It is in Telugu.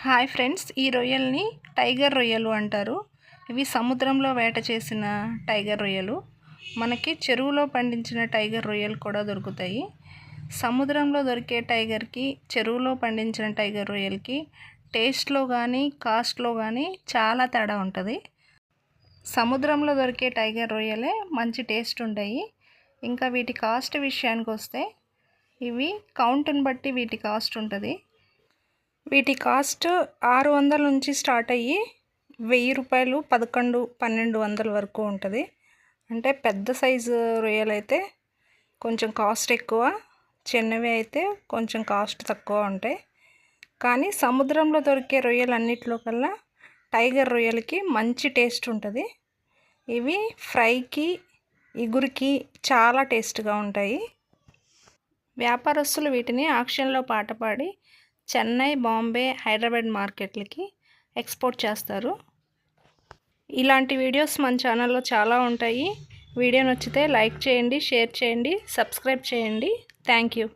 హాయ్ ఫ్రెండ్స్, ఈ రొయ్యల్ని టైగర్ రొయ్యలు అంటారు. ఇవి సముద్రంలో వేట చేసిన టైగర్ రొయ్యలు. మనకి చెరువులో పండించిన టైగర్ రొయ్యలు కూడా దొరుకుతాయి. సముద్రంలో దొరికే టైగర్కి, చెరువులో పండించిన టైగర్ రొయ్యలకి టేస్ట్లో కానీ కాస్ట్లో కానీ చాలా తేడా ఉంటుంది. సముద్రంలో దొరికే టైగర్ రొయ్యలే మంచి టేస్ట్ ఉంటాయి. ఇంకా వీటి కాస్ట్ విషయానికి వస్తే ఇవి కౌంట్ని బట్టి వీటి కాస్ట్ ఉంటుంది. వీటి కాస్ట్ 600 నుంచి స్టార్ట్ అయ్యి 1000 రూపాయలు, 1100-1200 వరకు ఉంటుంది. అంటే పెద్ద సైజు రొయ్యలు అయితే కొంచెం కాస్ట్ ఎక్కువ, చిన్నవి అయితే కొంచెం కాస్ట్ తక్కువ ఉంటాయి. కానీ సముద్రంలో దొరికే రొయ్యలన్నిటిలో కల్లా టైగర్ రొయ్యలకి మంచి టేస్ట్ ఉంటుంది. ఇవి ఫ్రైకి, ఇగురికి చాలా టేస్ట్గా ఉంటాయి. వ్యాపారస్తులు వీటిని ఆక్షన్లో పాటపాడి చెన్నై, బాంబే, హైదరాబాద్ మార్కెట్లకి ఎక్స్పోర్ట్ చేస్తారు. ఇలాంటి వీడియోస్ మన ఛానల్లో చాలా ఉంటాయి. వీడియో నచ్చితే లైక్ చేయండి, షేర్ చేయండి, సబ్స్క్రైబ్ చేయండి. Thank you.